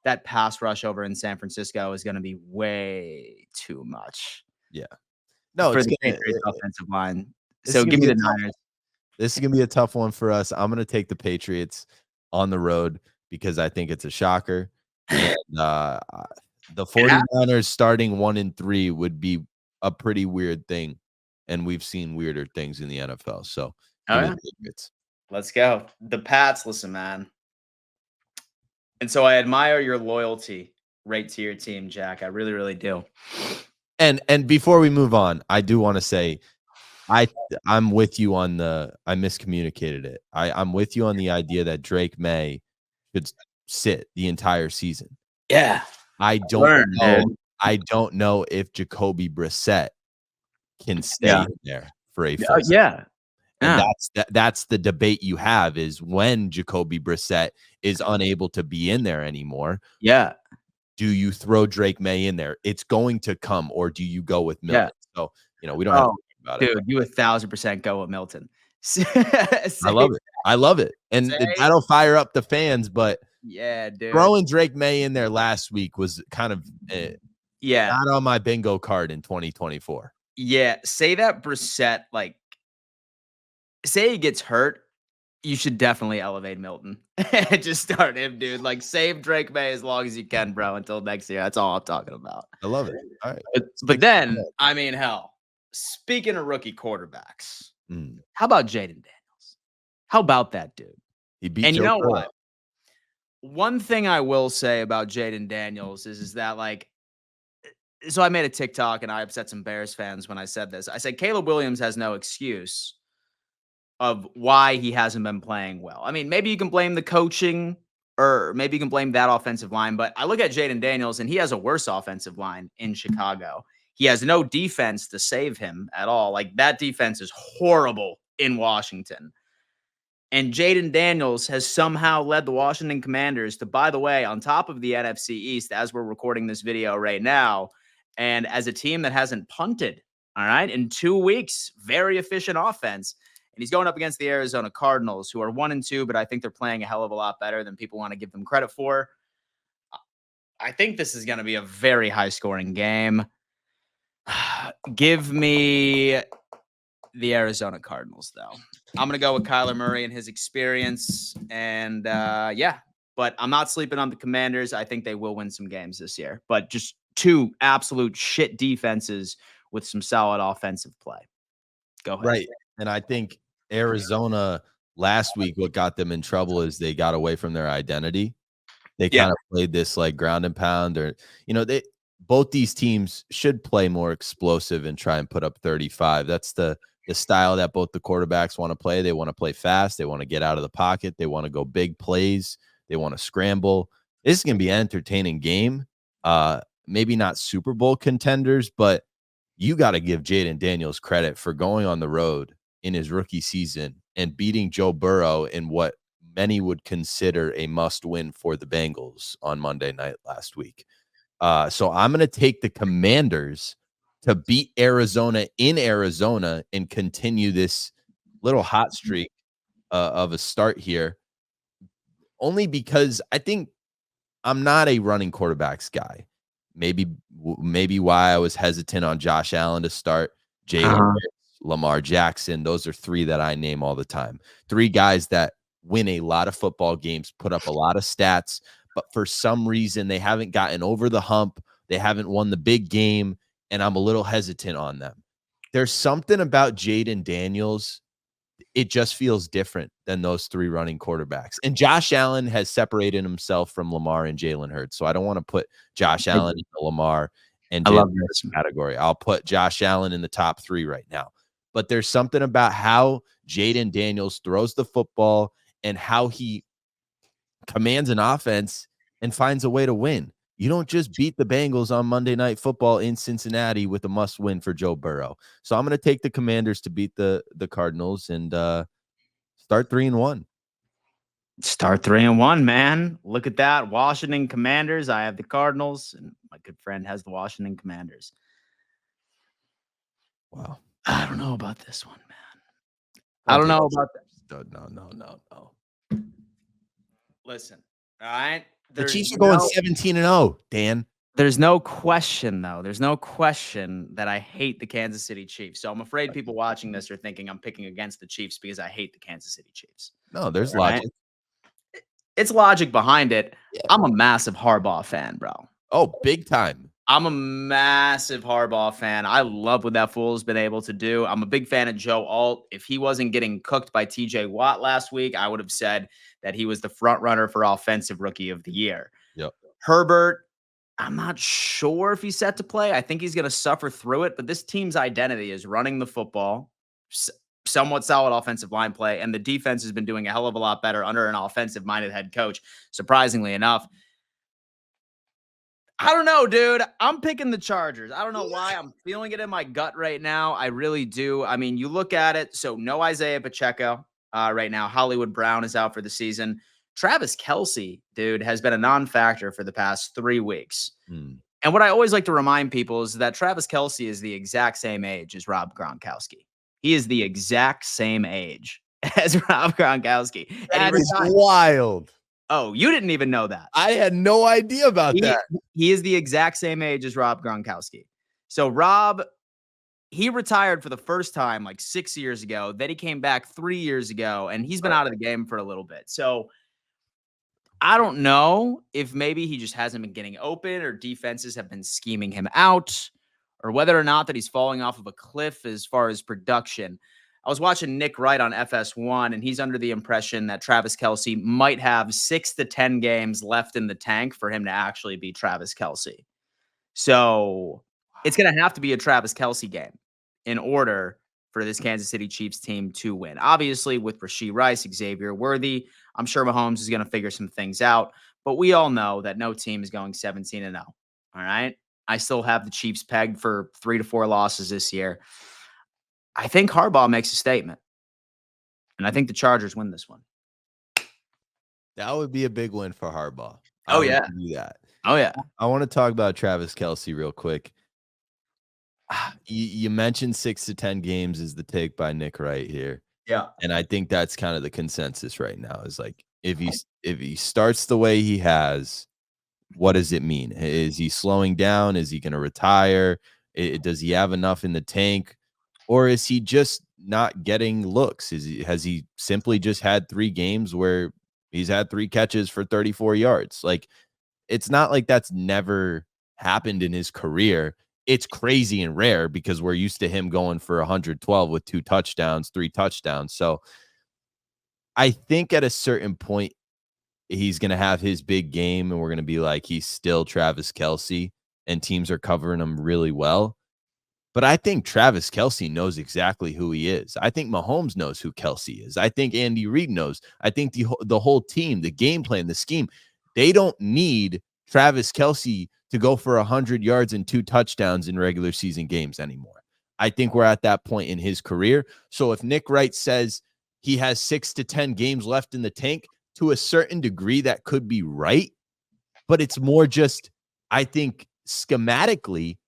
that pass rush over in San Francisco is going to be way too much. Yeah. No, For it's the gonna Patriots offensive line. this is So gonna give me be a the tough Niners. this is gonna be a tough one for us. I'm gonna take the Patriots on the road because I think it's a shocker. And the 49ers starting 1-3 would be a pretty weird thing. And we've seen weirder things in the NFL. So give Oh, me yeah. the Patriots. Let's go. The Pats, listen, man. And so I admire your loyalty right to your team, Jack. I really, really do. And before we move on, I do want to say I'm with you on I miscommunicated it. I'm with you on the idea that Drake May should sit the entire season. Yeah. I don't know if Jacoby Brissett can stay in there for a full season. Yeah. And that's the debate you have is when Jacoby Brissett is unable to be in there anymore. Yeah. Do you throw Drake May in there? It's going to come, or do you go with Milton? So, we don't have to talk about it. Dude, you 1,000% go with Milton. I love it. I love it. And that'll fire up the fans, but yeah, dude. throwing Drake May in there last week was kind of not on my bingo card in 2024. Yeah. Say that Brissett, say he gets hurt, you should definitely elevate Milton. Just start him, dude. Like, save Drake May as long as you can, bro, until next year. That's all I'm talking about. I love it. All right. But then, I mean, hell, speaking of rookie quarterbacks, how about Jaden Daniels? How about that dude? He beat And Joe you know Burrow. what? One thing I will say about Jaden Daniels is that, so I made a TikTok and I upset some Bears fans when I said this. I said Caleb Williams has no excuse of why he hasn't been playing well. I mean, maybe you can blame the coaching or maybe you can blame that offensive line, but I look at Jaden Daniels and he has a worse offensive line in Chicago. He has no defense to save him at all. Like, that defense is horrible in Washington. And Jaden Daniels has somehow led the Washington Commanders to, by the way, on top of the NFC East as we're recording this video right now, and as a team that hasn't punted, all right, in 2 weeks, very efficient offense. And he's going up against the Arizona Cardinals, who are 1-2, but I think they're playing a hell of a lot better than people want to give them credit for. I think this is going to be a very high-scoring game. Give me the Arizona Cardinals, though. I'm going to go with Kyler Murray and his experience. And, but I'm not sleeping on the Commanders. I think they will win some games this year. But just two absolute shit defenses with some solid offensive play. Go ahead. Right. And I think Arizona last week, what got them in trouble is they got away from their identity. They kind of played this like ground and pound, or, both these teams should play more explosive and try and put up 35. That's the style that both the quarterbacks want to play. They want to play fast. They want to get out of the pocket. They want to go big plays. They want to scramble. This is going to be an entertaining game. Maybe not Super Bowl contenders, but you got to give Jaden Daniels credit for going on the road in his rookie season and beating Joe Burrow in what many would consider a must-win for the Bengals on Monday night last week. So I'm going to take the Commanders to beat Arizona in Arizona and continue this little hot streak of a start here. Only because I think I'm not a running quarterbacks guy. Maybe why I was hesitant on Josh Allen to start. Jalen, Lamar Jackson. Those are three that I name all the time. Three guys that win a lot of football games, put up a lot of stats, but for some reason they haven't gotten over the hump. They haven't won the big game, and I'm a little hesitant on them. There's something about Jaden Daniels. It just feels different than those three running quarterbacks. And Josh Allen has separated himself from Lamar and Jalen Hurts. So I don't want to put Josh Allen in the Lamar and Jalen Hurts category. I'll put Josh Allen in the top three right now. But there's something about how Jaden Daniels throws the football and how he commands an offense and finds a way to win. You don't just beat the Bengals on Monday Night Football in Cincinnati with a must-win for Joe Burrow. So I'm going to take the Commanders to beat the Cardinals and start 3-1. Start 3-1, man. Look at that. Washington Commanders. I have the Cardinals, and my good friend has the Washington Commanders. Wow. I don't know about this one, man. I don't know about that. No. Listen, all right. The Chiefs are going 17-0, Dan. There's no question, though. There's no question that I hate the Kansas City Chiefs. So I'm afraid people watching this are thinking I'm picking against the Chiefs because I hate the Kansas City Chiefs. No, there's logic. It's logic behind it. Yeah. I'm a massive Harbaugh fan, bro. Oh, big time. I'm a massive Harbaugh fan. I love what that fool has been able to do. I'm a big fan of Joe Alt. If he wasn't getting cooked by TJ Watt last week, I would have said that he was the front runner for Offensive Rookie of the Year. Yep. Herbert, I'm not sure if he's set to play. I think he's going to suffer through it, but this team's identity is running the football, somewhat solid offensive line play, and the defense has been doing a hell of a lot better under an offensive-minded head coach, surprisingly enough. I don't know, dude. I'm picking the Chargers. I don't know why. I'm feeling it in my gut right now. I really do. I mean, you look at it. So no Isaiah Pacheco right now. Hollywood Brown is out for the season. Travis Kelce, dude, has been a non-factor for the past 3 weeks. And what I always like to remind people is that Travis Kelce is the exact same age as Rob Gronkowski. He is the exact same age as Rob Gronkowski. That is wild. Oh, you didn't even know that. I had no idea about that. He is the exact same age as Rob Gronkowski. So Rob, he retired for the first time like 6 years ago. Then he came back 3 years ago, and he's been out of the game for a little bit. So I don't know if maybe he just hasn't been getting open or defenses have been scheming him out or whether or not that he's falling off of a cliff as far as production. I was watching Nick Wright on FS1, and he's under the impression that Travis Kelce might have 6 to 10 games left in the tank for him to actually be Travis Kelce. So it's going to have to be a Travis Kelce game in order for this Kansas City Chiefs team to win. Obviously, with Rashee Rice, Xavier Worthy, I'm sure Mahomes is going to figure some things out. But we all know that no team is going 17-0. All right? I still have the Chiefs pegged for 3 to 4 losses this year. I think Harbaugh makes a statement, and I think the Chargers win this one. That would be a big win for Harbaugh. Oh, yeah. Do that. Oh, yeah. I want to talk about Travis Kelce real quick. You mentioned 6 to 10 games is the take by Nick Wright here. Yeah. And I think that's kind of the consensus right now is like, if he starts the way he has, what does it mean? Is he slowing down? Is he going to retire? Does he have enough in the tank? Or is he just not getting looks? Has he simply just had 3 games where he's had 3 catches for 34 yards? Like, it's not like that's never happened in his career. It's crazy and rare because we're used to him going for 112 with 2 touchdowns, 3 touchdowns. So I think at a certain point, he's going to have his big game and we're going to be like, he's still Travis Kelce and teams are covering him really well. But I think Travis Kelce knows exactly who he is. I think Mahomes knows who Kelce is. I think Andy Reid knows. I think the whole team, the game plan, the scheme, they don't need Travis Kelce to go for 100 yards and 2 touchdowns in regular season games anymore. I think we're at that point in his career. So if Nick Wright says he has 6 to 10 games left in the tank, to a certain degree, that could be right. But it's more just, I think, schematically,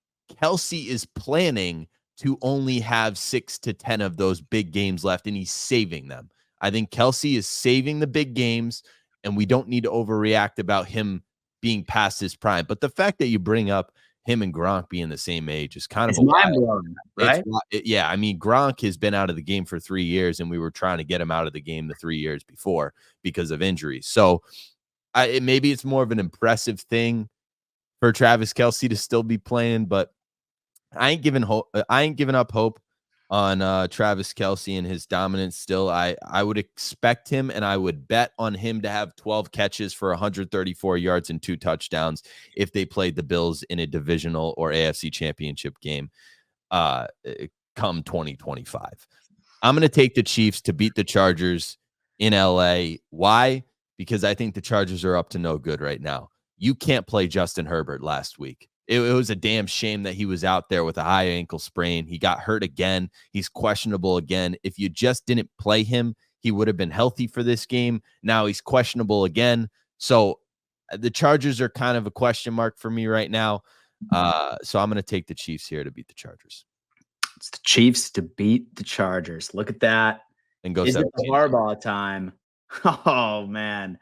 Kelce is planning to only have 6 to 10 of those big games left, and he's saving them. I think Kelce is saving the big games, and we don't need to overreact about him being past his prime. But the fact that you bring up him and Gronk being the same age is kind of mind-blowing, right? Yeah, I mean, Gronk has been out of the game for 3 years, and we were trying to get him out of the game the 3 years before because of injuries. So maybe it's more of an impressive thing for Travis Kelce to still be playing, but I ain't giving up hope on Travis Kelce and his dominance still. I would expect him, and I would bet on him to have 12 catches for 134 yards and 2 touchdowns if they played the Bills in a divisional or AFC championship game come 2025. I'm going to take the Chiefs to beat the Chargers in LA. Why? Because I think the Chargers are up to no good right now. you can't play Justin Herbert last week. It was a damn shame that he was out there with a high ankle sprain. He got hurt again. He's questionable again. If you just didn't play him, he would have been healthy for this game. Now he's questionable again. So the Chargers are kind of a question mark for me right now. So I'm going to take the Chiefs here to beat the Chargers. It's the Chiefs to beat the Chargers. Look at that. And go Is it the 17. Harbaugh time? Oh, man.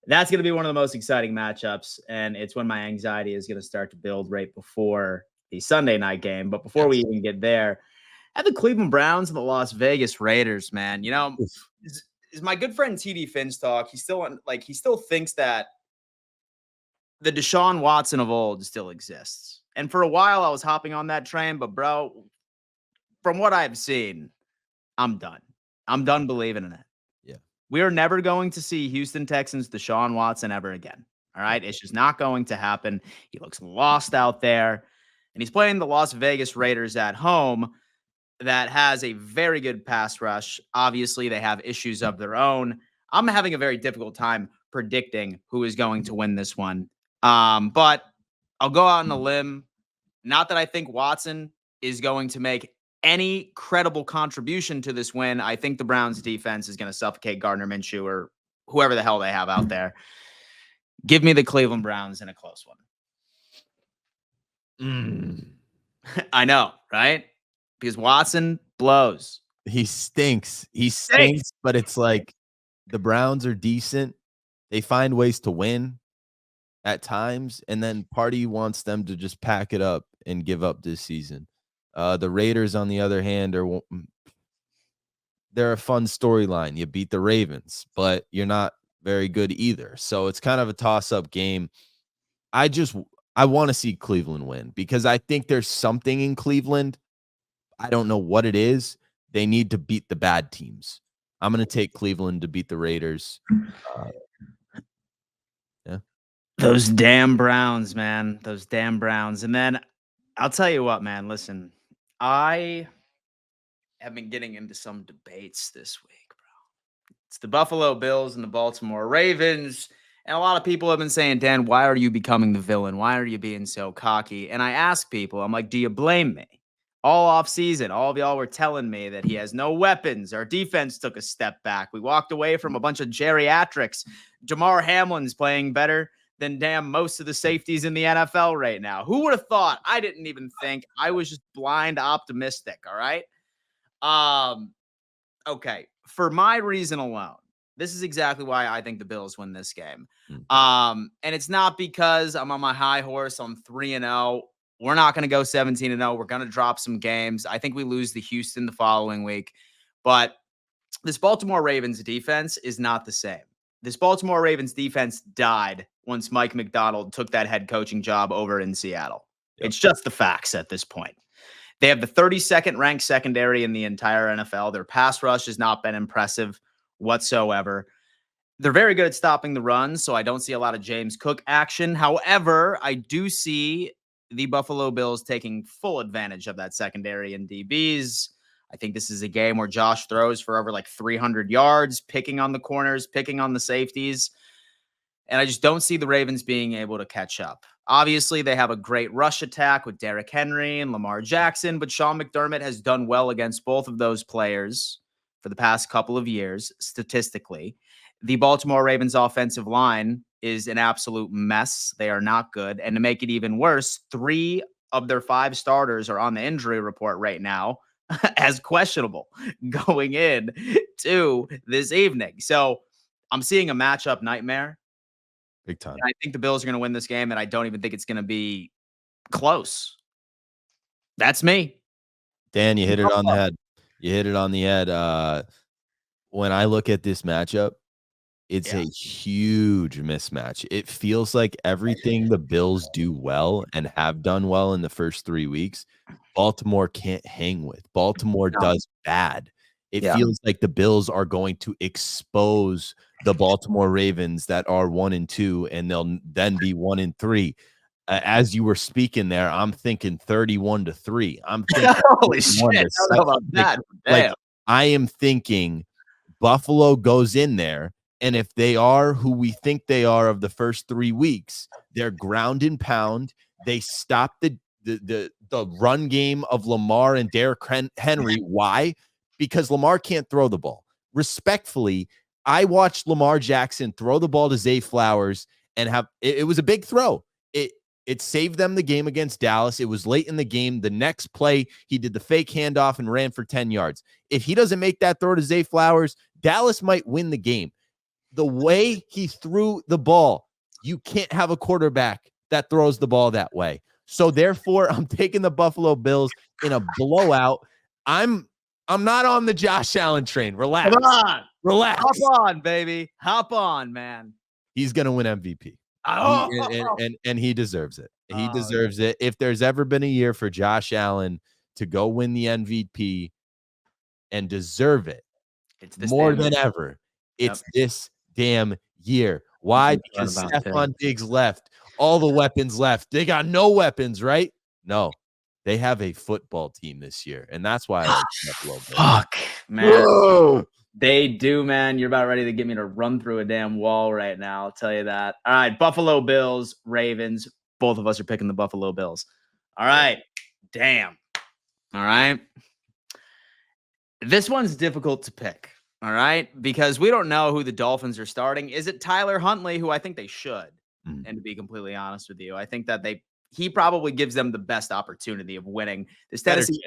That's going to be one of the most exciting matchups, and it's when my anxiety is going to start to build right before the Sunday night game. But before we even get there, I have the Cleveland Browns and the Las Vegas Raiders, man. You know, is my good friend TD Finstock, he still thinks that the Deshaun Watson of old still exists. And for a while, I was hopping on that train, but bro, from what I've seen, I'm done. I'm done believing in it. We are never going to see Houston Texans Deshaun Watson ever again. All right. It's just not going to happen. He looks lost out there. And he's playing the Las Vegas Raiders at home that has a very good pass rush. Obviously, they have issues of their own. I'm having a very difficult time predicting who is going to win this one. But I'll go out on a limb. Not that I think Watson is going to make any credible contribution to this win. I think the Browns defense is going to suffocate Gardner Minshew or whoever the hell they have out there. Give me the Cleveland Browns in a close one. I know, right? Because Watson blows. He stinks. He stinks, but it's like the Browns are decent. They find ways to win at times, and then Party wants them to just pack it up and give up this season. The Raiders, on the other hand, they're a fun storyline. You beat the Ravens, but you're not very good either. So it's kind of a toss-up game. I want to see Cleveland win because I think there's something in Cleveland. I don't know what it is. They need to beat the bad teams. I'm going to take Cleveland to beat the Raiders. Yeah. Those damn Browns, man. Those damn Browns. And then I'll tell you what, man. Listen, I have been getting into some debates this week, bro. It's the Buffalo Bills and the Baltimore Ravens. And a lot of people have been saying, Dan, why are you becoming the villain? Why are you being so cocky? And I ask people, I'm like, do you blame me? All off season, all of y'all were telling me that he has no weapons. Our defense took a step back. We walked away from a bunch of geriatrics. Jamar Hamlin's playing better than damn most of the safeties in the NFL right now. Who would have thought? I didn't even think. I was just blind optimistic, all right? Okay. For my reason alone, this is exactly why I think the Bills win this game. And it's not because I'm on my high horse on 3-0. We're not going to go 17-0. We're going to drop some games. I think we lose the Houston the following week. But this Baltimore Ravens defense is not the same. This Baltimore Ravens defense died once Mike McDonald took that head coaching job over in Seattle. Yep. It's just the facts at this point. They have the 32nd ranked secondary in the entire NFL. Their pass rush has not been impressive whatsoever. They're very good at stopping the run, so I don't see a lot of James Cook action. However, I do see the Buffalo Bills taking full advantage of that secondary and DBs. I think this is a game where Josh throws for over like 300 yards, picking on the corners, picking on the safeties. And I just don't see the Ravens being able to catch up. Obviously, they have a great rush attack with Derrick Henry and Lamar Jackson, but Sean McDermott has done well against both of those players for the past couple of years, statistically. The Baltimore Ravens offensive line is an absolute mess. They are not good. And to make it even worse, 3 of their 5 starters are on the injury report right now as questionable going in to this evening. So I'm seeing a matchup nightmare. Big time. And I think the Bills are going to win this game, and I don't even think it's going to be close. That's me. Dan, you hit it on the head. You hit it on the head. When I look at this matchup, it's a huge mismatch. It feels like everything the Bills do well and have done well in the first 3 weeks, Baltimore can't hang with. Baltimore does bad. It feels like the Bills are going to expose the Baltimore Ravens that are 1-2, and they'll then be 1-3. As you were speaking there, I'm thinking 31-3. I'm thinking holy shit! I don't know about that. Like, I am thinking Buffalo goes in there, and if they are who we think they are of the first 3 weeks, They're ground and pound. They stop the run game of Lamar and Derrick Henry. Why? Because Lamar can't throw the ball. Respectfully, I watched Lamar Jackson throw the ball to Zay Flowers and it was a big throw. It saved them the game against Dallas. It was late in the game. The next play, he did the fake handoff and ran for 10 yards. If he doesn't make that throw to Zay Flowers, Dallas might win the game. The way he threw the ball, you can't have a quarterback that throws the ball that way. So therefore, I'm taking the Buffalo Bills in a blowout. I'm not on the Josh Allen train. Relax. Come on. Relax. Hop on, baby. Hop on, man. He's going to win MVP. Oh. And he deserves it. He deserves it. If there's ever been a year for Josh Allen to go win the MVP and deserve it, it's this more than ever, it's this damn year. Why? Because Stephon Diggs left. All the weapons left. They got no weapons, right? No. They have a football team this year, and that's why I like Buffalo Bills. Fuck, man. Whoa. They do, man. You're about ready to get me to run through a damn wall right now. I'll tell you that. All right, Buffalo Bills, Ravens. Both of us are picking the Buffalo Bills. All right. Damn. All right. This one's difficult to pick. All right, because we don't know who the Dolphins are starting. Is it Tyler Huntley, who I think they should? And to be completely honest with you, I think that he probably gives them the best opportunity of winning. This Tennessee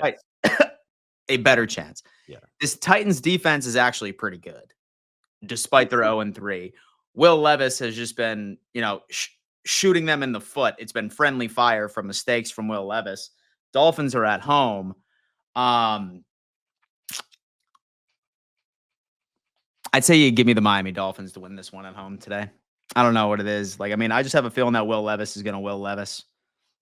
a better chance. Yeah. This Titans defense is actually pretty good, despite their 0-3. Will Levis has just been, shooting them in the foot. It's been friendly fire from mistakes from Will Levis. Dolphins are at home. I'd say you give me the Miami Dolphins to win this one at home today. I don't know what it is. I just have a feeling that Will Levis is going to Will Levis.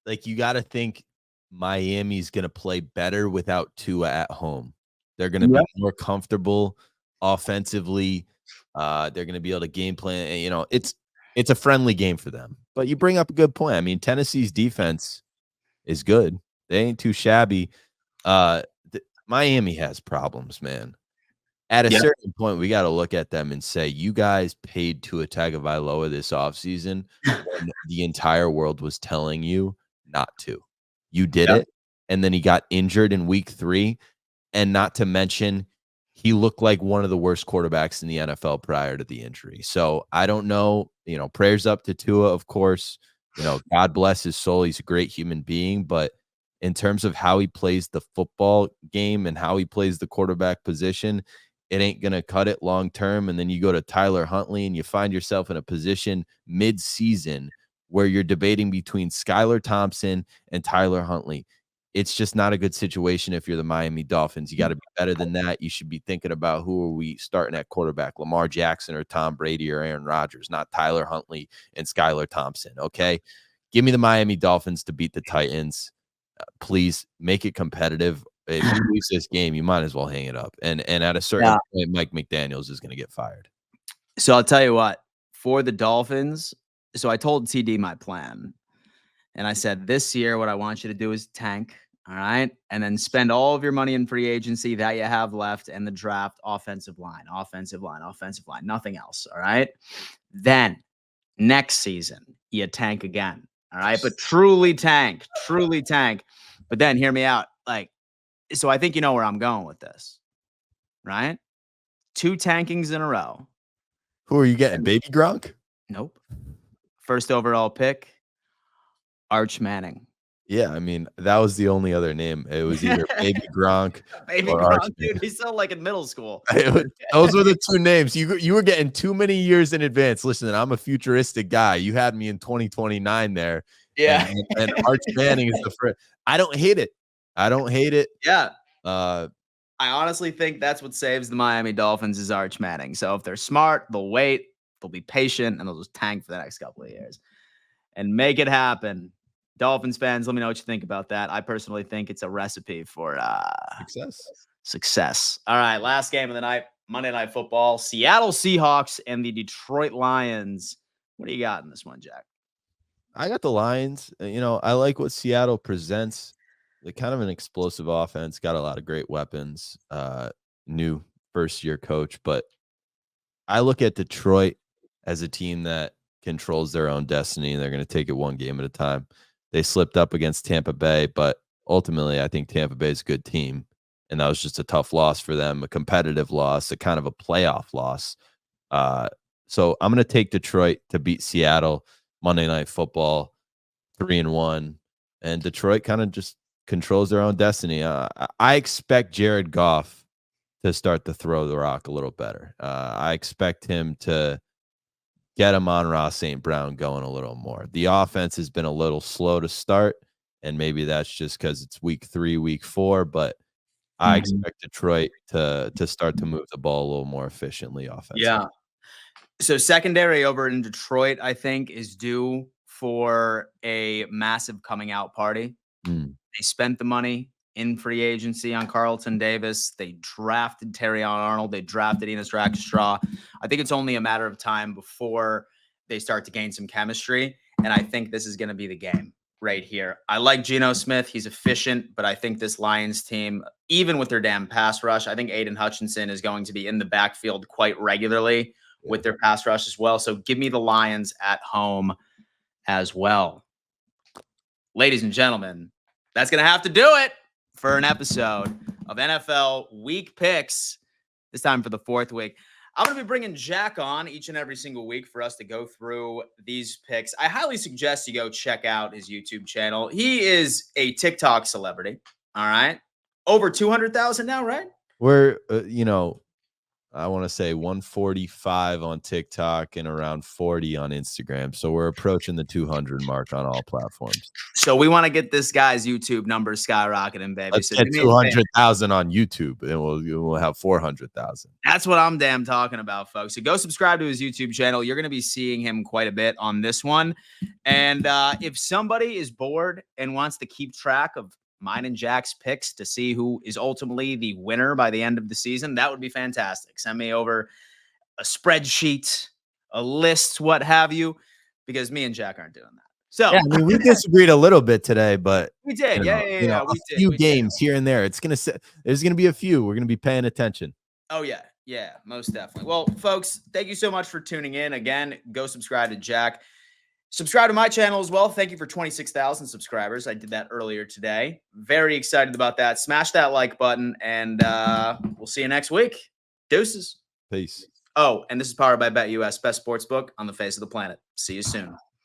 You got to think Miami's going to play better without Tua at home. They're going to be more comfortable offensively. They're going to be able to game plan. It's a friendly game for them. But you bring up a good point. I mean, Tennessee's defense is good. They ain't too shabby. Miami has problems, man. At a certain point, we got to look at them and say, you guys paid Tua Tagovailoa this offseason when the entire world was telling you not to. You did it, and then he got injured in week 3, and not to mention, he looked like one of the worst quarterbacks in the NFL prior to the injury. So I don't know, prayers up to Tua, of course. God bless his soul. He's a great human being, but in terms of how he plays the football game and how he plays the quarterback position, it ain't going to cut it long term. And then you go to Tyler Huntley and you find yourself in a position mid-season where you're debating between Skylar Thompson and Tyler Huntley. It's just not a good situation if you're the Miami Dolphins. You got to be better than that. You should be thinking about who are we starting at quarterback, Lamar Jackson or Tom Brady or Aaron Rodgers, not Tyler Huntley and Skylar Thompson, okay? Give me the Miami Dolphins to beat the Titans. Please make it competitive. If you lose this game, you might as well hang it up. And at a certain point, Mike McDaniels is going to get fired. So I'll tell you what, for the Dolphins, so I told TD my plan. And I said, this year, what I want you to do is tank, all right? And then spend all of your money in free agency that you have left and the draft offensive line, nothing else, all right? Then next season, you tank again, all right? But truly tank. But then hear me out. So I think you know where I'm going with this, right? 2 tankings in a row. Who are you getting? Baby Gronk? Nope. First overall pick, Arch Manning. Yeah, I mean, that was the only other name. It was either Baby Gronk or Arch dude. He's still in middle school. Those were the 2 names. You were getting too many years in advance. Listen, I'm a futuristic guy. You had me in 2029 there. Yeah. And Arch Manning is the first. I don't hate it. Yeah. I honestly think that's what saves the Miami Dolphins is Arch Manning. So if they're smart, they'll wait, they'll be patient, and they'll just tank for the next couple of years and make it happen. Dolphins fans, let me know what you think about that. I personally think it's a recipe for success. All right, last game of the night, Monday Night Football, Seattle Seahawks and the Detroit Lions. What do you got in this one, Jack? I got the Lions. I like what Seattle presents. They're kind of an explosive offense, got a lot of great weapons, new first-year coach. But I look at Detroit as a team that controls their own destiny, and they're going to take it one game at a time. They slipped up against Tampa Bay, but ultimately, I think Tampa Bay is a good team, and that was just a tough loss for them, a competitive loss, a kind of a playoff loss. So I'm going to take Detroit to beat Seattle Monday Night Football 3-1, and Detroit kind of just controls their own destiny. I expect Jared Goff to start to throw the rock a little better. I expect him to get Amon-Ra St. Brown going a little more. The offense has been a little slow to start, and maybe that's just because it's week 3, week 4, but I expect Detroit to start to move the ball a little more efficiently offensively. Yeah. So secondary over in Detroit, I think, is due for a massive coming out party. They spent the money in free agency on Carlton Davis. They drafted Terrion Arnold. They drafted Enos Rackstraw. I think it's only a matter of time before they start to gain some chemistry. And I think this is going to be the game right here. I like Geno Smith. He's efficient, but I think this Lions team, even with their damn pass rush, I think Aiden Hutchinson is going to be in the backfield quite regularly with their pass rush as well. So give me the Lions at home as well. Ladies and gentlemen, that's going to have to do it for an episode of NFL Week Picks, this time for the 4th week. I'm going to be bringing Jack on each and every single week for us to go through these picks. I highly suggest you go check out his YouTube channel. He is a TikTok celebrity, all right? Over 200,000 now, right? We're, I want to say 145 on TikTok and around 40 on Instagram. So we're approaching the 200 mark on all platforms. So we want to get this guy's YouTube numbers skyrocketing, baby. Let's so get 200,000 on YouTube, and we'll have 400,000. That's what I'm damn talking about, folks. So go subscribe to his YouTube channel. You're going to be seeing him quite a bit on this one. And if somebody is bored and wants to keep track of mine and Jack's picks to see who is ultimately the winner by the end of the season, that would be fantastic. Send me over a spreadsheet, a list, what have you, because me and Jack aren't doing that. So yeah, I mean, we disagreed a little bit today, but we did. Yeah. A few games here and there. There's gonna be a few. We're gonna be paying attention. Oh yeah, most definitely. Well, folks, thank you so much for tuning in. Again, go subscribe to Jack. Subscribe to my channel as well. Thank you for 26,000 subscribers. I did that earlier today. Very excited about that. Smash that like button, and we'll see you next week. Deuces. Peace. Oh, and this is powered by BetUS, best sports book on the face of the planet. See you soon.